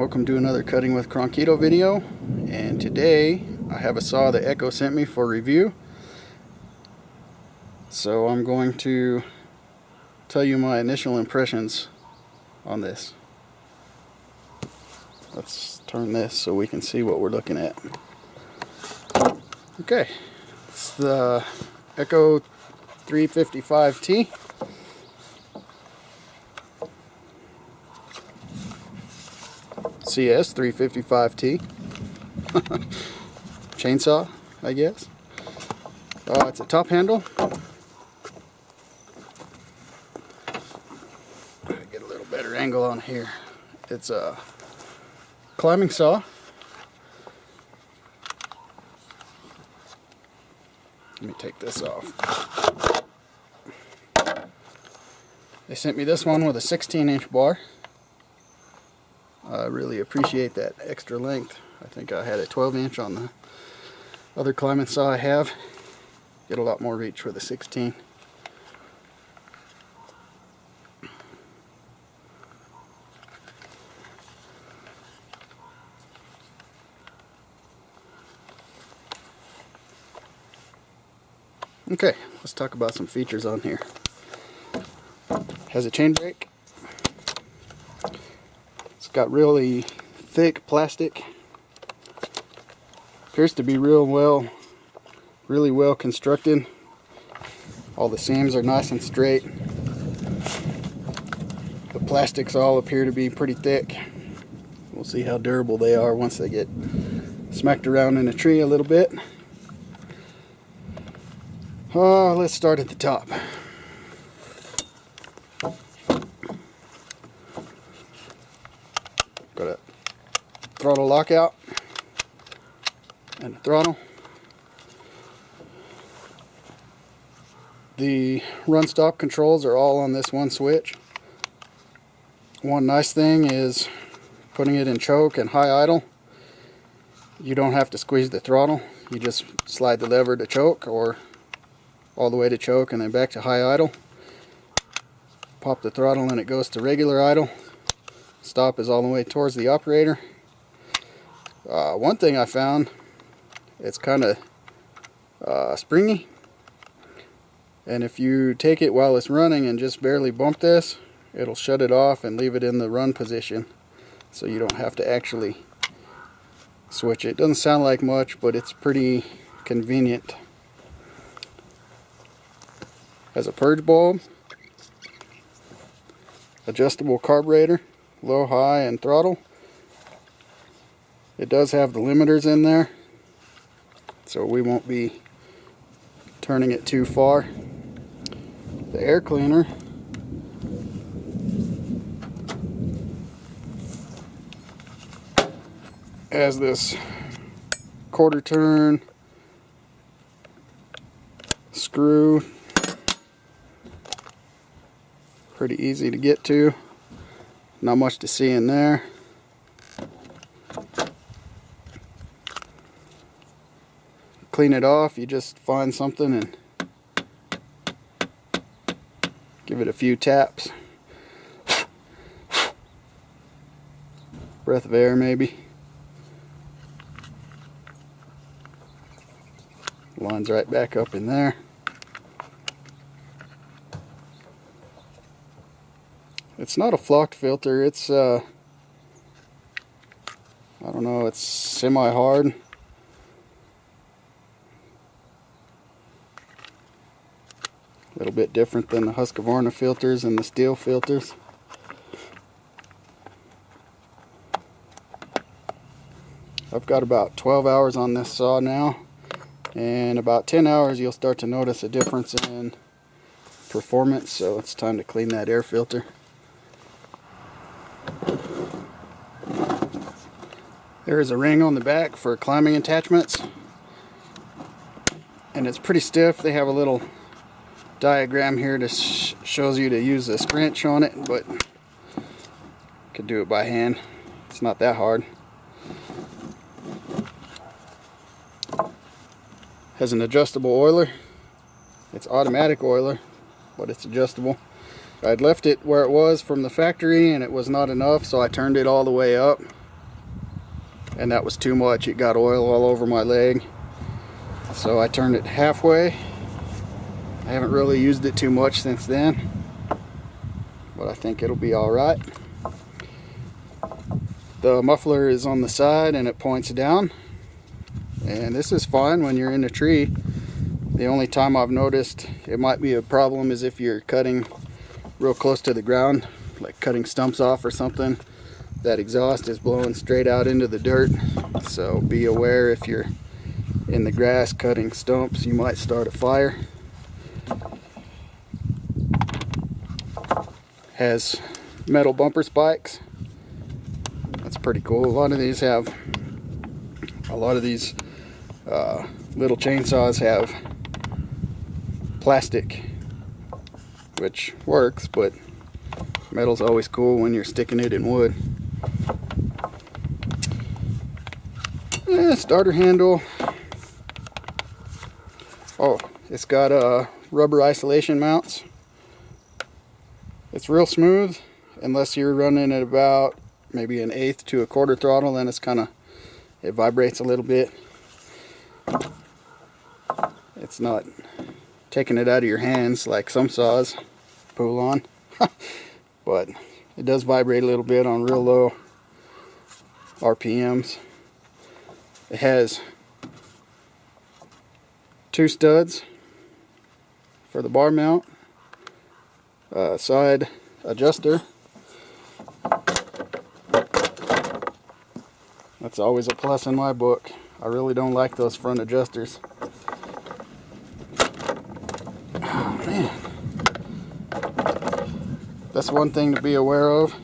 welcome to another Cutting with Cronquito video. And today I have a saw that Echo sent me for review. So I'm going to tell you my initial impressions on this. Let's turn this so we can see what we're looking at. Okay, it's the Echo 355T. CS 355T chainsaw, I guess. It's a top handle. Get a little better angle on here. It's a climbing saw. Let me take this off. They sent me this one with a 16-inch bar. I really appreciate that extra length. I think I had a 12-inch on the other climbing saw I have. Get a lot more reach with a 16. Okay, let's talk about some features on here. Has a chain brake. It's got really thick plastic. Appears to be really well constructed. All the seams are nice and straight. The plastics all appear to be pretty thick. We'll see how durable they are once they get smacked around in a tree a little bit. Let's start at the top. Got a throttle lockout and a throttle. The run stop controls are all on this one switch. One nice thing is putting it in choke and high idle. You don't have to squeeze the throttle. You just slide the lever to choke or all the way to choke and then back to high idle. Pop the throttle and it goes to regular idle. Stop is all the way towards the operator. One thing I found, it's kind of springy, and if you take it while it's running and just barely bump this, it'll shut it off and leave it in the run position, so you don't have to actually switch it. Doesn't sound like much, but it's pretty convenient. Has a purge bulb, adjustable carburetor, low, high, and throttle. It does have the limiters in there, so we won't be turning it too far. The air cleaner has this quarter turn screw. Pretty easy to get to. Not much to see in there. Clean it off, you just find something and give it a few taps. Breath of air maybe. Lines right back up in there. It's not a flocked filter, it's I don't know, it's semi-hard. A little bit different than the Husqvarna filters and the steel filters. I've got about 12 hours on this saw now, and about 10 hours you'll start to notice a difference in performance, so it's time to clean that air filter. There is a ring on the back for climbing attachments, and it's pretty stiff. They have a little diagram here that shows you to use a scrunch on it, but you can do it by hand. It's not that hard. Has an adjustable oiler. It's automatic oiler, but it's adjustable. I'd left it where it was from the factory and it was not enough, so I turned it all the way up. and that was too much. It got oil all over my leg, so I turned it halfway. I haven't really used it too much since then, but I think it'll be alright. The muffler is on the side and it points down, and this is fine when you're in a tree. The only time I've noticed it might be a problem is if you're cutting real close to the ground, like cutting stumps off or something. That exhaust is blowing straight out into the dirt, so be aware if you're in the grass cutting stumps, you might start a fire. Has metal bumper spikes. That's pretty cool. A lot of these little chainsaws have plastic, which works, but metal's always cool when you're sticking it in wood. Starter handle. Oh, it's got rubber isolation mounts. It's real smooth unless you're running at about maybe 1/8 to 1/4 throttle, then it vibrates a little bit. It's not taking it out of your hands like some saws pull on, but it does vibrate a little bit on real low RPMs. It has 2 studs for the bar mount, side adjuster. That's always a plus in my book. I really don't like those front adjusters. Oh, man. That's one thing to be aware of.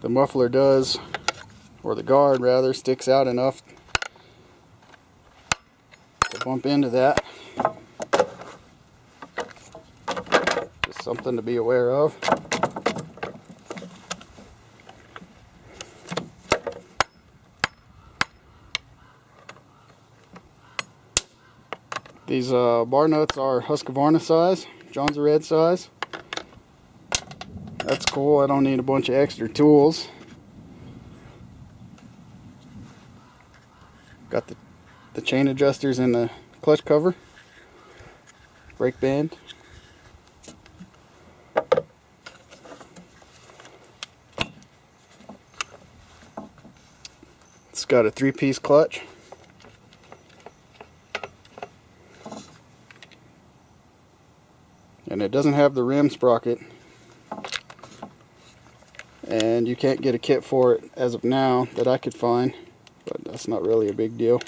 The muffler does, or the guard rather, sticks out enough to bump into that. Just something to be aware of. These bar nuts are Husqvarna size, John's Red size. That's cool. I don't need a bunch of extra tools. Got the chain adjusters in the clutch cover, brake band. It's got a 3-piece clutch. And it doesn't have the rim sprocket, and you can't get a kit for it as of now that I could find, but that's not really a big deal.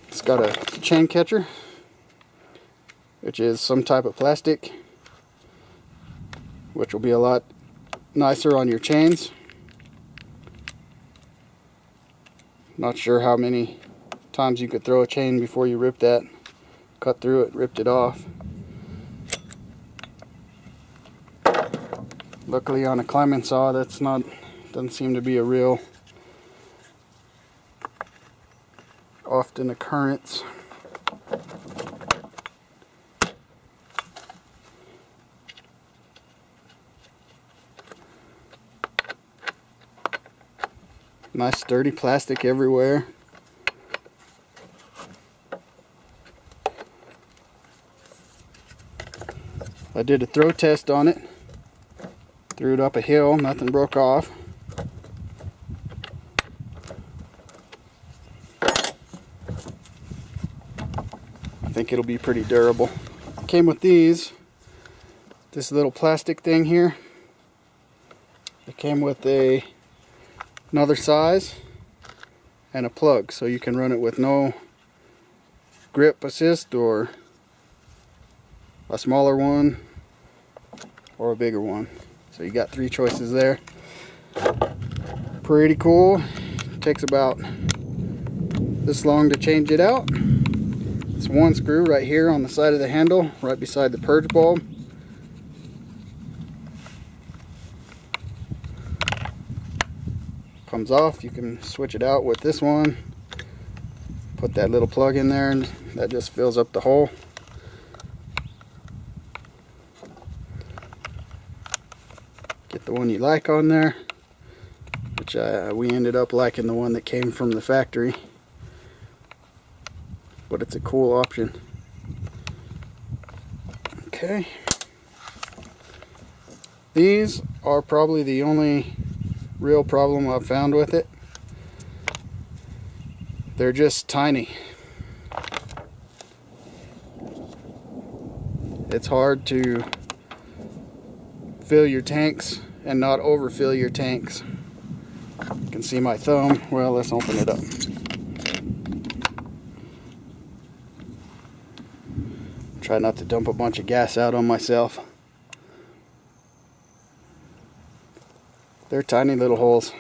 It's got a chain catcher, which is some type of plastic, which will be a lot nicer on your chains. Not sure how many times you could throw a chain before you rip that. Cut through it, ripped it off. Luckily on a climbing saw, doesn't seem to be a real often occurrence. Nice sturdy plastic everywhere. I did a throw test on it, threw it up a hill, nothing broke off. I think it'll be pretty durable. Came with this little plastic thing here. It came with another size and a plug, so you can run it with no grip assist, or a smaller one or a bigger one. So you got 3 choices there. Pretty cool. Takes about this long to change it out. It's 1 screw right here on the side of the handle, right beside the purge bulb. Comes off. You can switch it out with this one. Put that little plug in there and that just fills up the hole. Get the one you like on there. which we ended up liking the one that came from the factory, but it's a cool option. Okay, these are probably the only real problem I've found with it. They're just tiny. It's hard to fill your tanks and not overfill your tanks. You can see my thumb. Well, let's open it up. Try not to dump a bunch of gas out on myself. They're tiny little holes.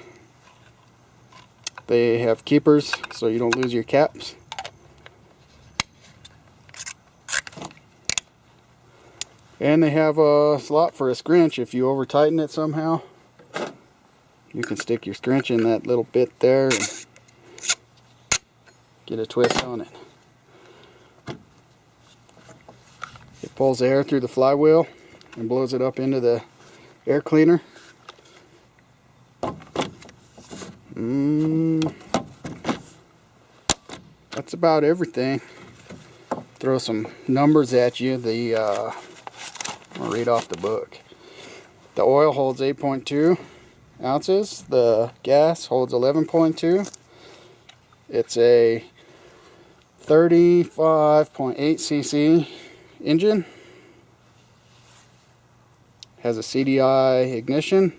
They have keepers so you don't lose your caps. And they have a slot for a scrunch. If you over tighten it somehow, you can stick your scrunch in that little bit there and get a twist on it. It pulls air through the flywheel and blows it up into the air cleaner. That's about everything. Throw some numbers at you. I'll read off the book. The oil holds 8.2 ounces. The gas holds 11.2. It's a 35.8 cc engine. Has a CDI ignition.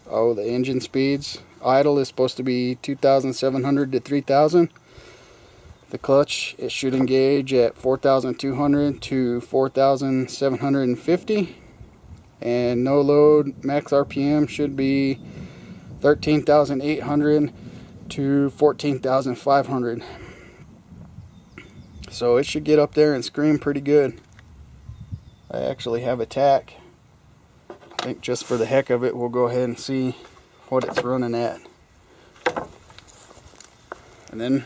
Oh, the engine speeds. Idle is supposed to be 2,700 to 3,000. The clutch, it should engage at 4,200 to 4,750. And no load max RPM should be 13,800 to 14,500. So it should get up there and scream pretty good. I actually have a tach. I think just for the heck of it, we'll go ahead and see what it's running at. And then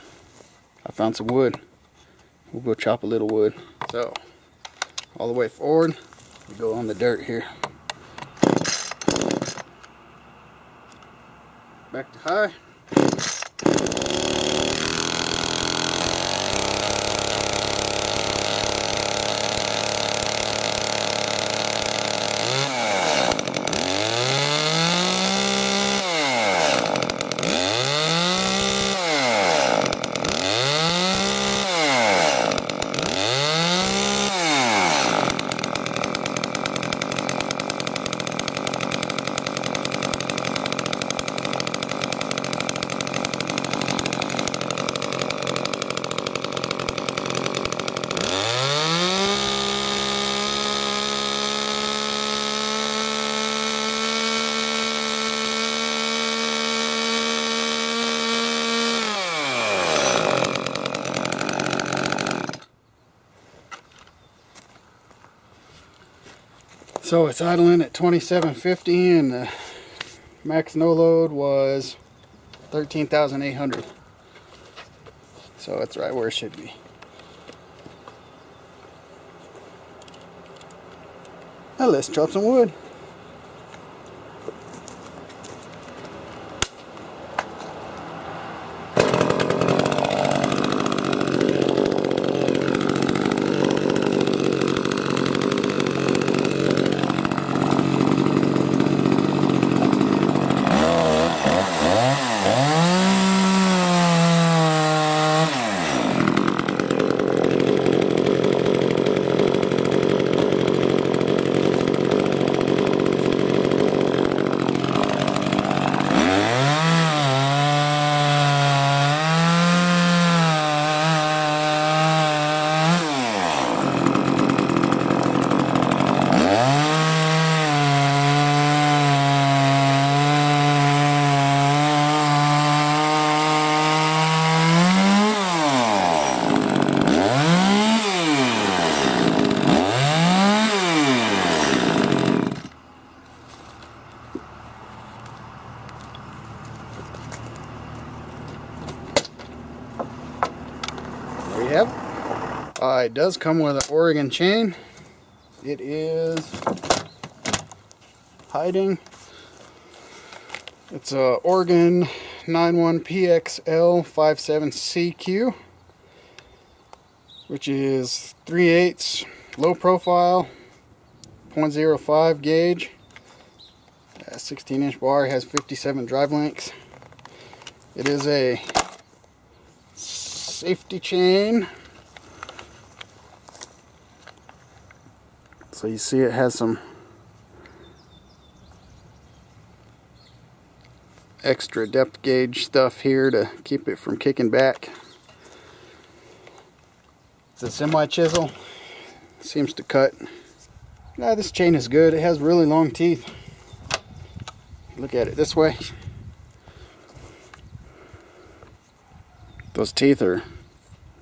I found some wood. We'll go chop a little wood. So, all the way forward, we go on the dirt here. Back to high. So it's idling at 2750 and the max no load was 13,800. So it's right where it should be. Now let's chop some wood. There you have it. It does come with an Oregon chain. It is hiding It's a Oregon 91PXL57CQ, which is 3/8 low profile, 0.05 gauge, 16-inch bar, has 57 drive links. It is a safety chain. So you see it has some extra depth gauge stuff here to keep it from kicking back. It's a semi chisel. Seems to cut. Now this chain is good. It has really long teeth. Look at it this way. Those teeth are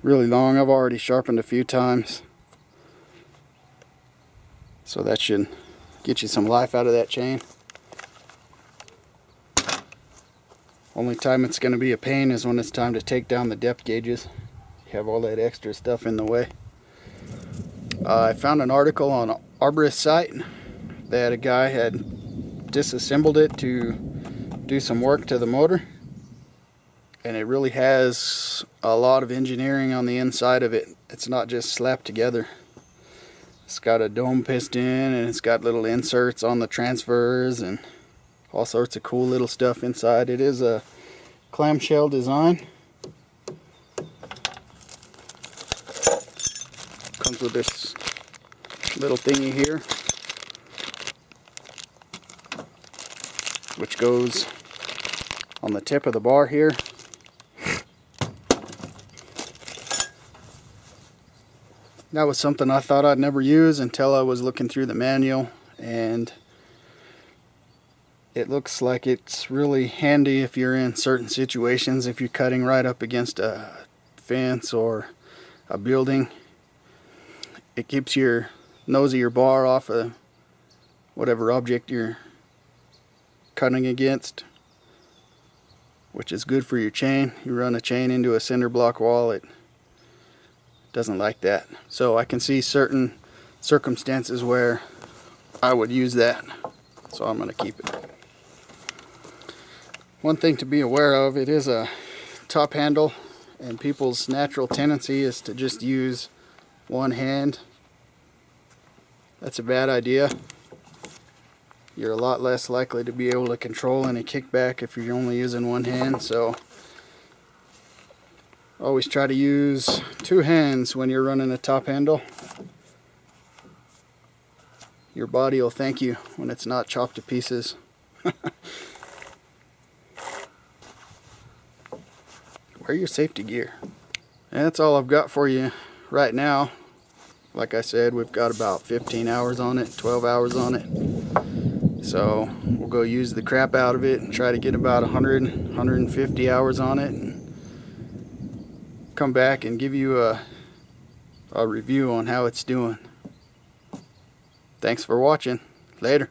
really long. I've already sharpened a few times. So that should get you some life out of that chain. Only time it's going to be a pain is when it's time to take down the depth gauges. You have all that extra stuff in the way. I found an article on Arborist site that a guy had disassembled it to do some work to the motor. And it really has a lot of engineering on the inside of it. It's not just slapped together. It's got a dome piston and it's got little inserts on the transfers and all sorts of cool little stuff inside. It is a clamshell design. Comes with this little thingy here, which goes on the tip of the bar here. That was something I thought I'd never use until I was looking through the manual, and it looks like it's really handy if you're in certain situations, if you're cutting right up against a fence or a building. It keeps your nose of your bar off of whatever object you're cutting against, which is good for your chain. You run a chain into a cinder block wall, it doesn't like that. So I can see certain circumstances where I would use that, so I'm going to keep it. One thing to be aware of, it is a top handle, and people's natural tendency is to just use one hand. That's a bad idea. You're a lot less likely to be able to control any kickback if you're only using one hand, so always try to use two hands when you're running a top handle. Your body will thank you when it's not chopped to pieces. Wear your safety gear. And that's all I've got for you right now. Like I said, we've got about 15 hours on it, 12 hours on it. So we'll go use the crap out of it and try to get about 100, 150 hours on it, and come back and give you a review on how it's doing. Thanks for watching. Later.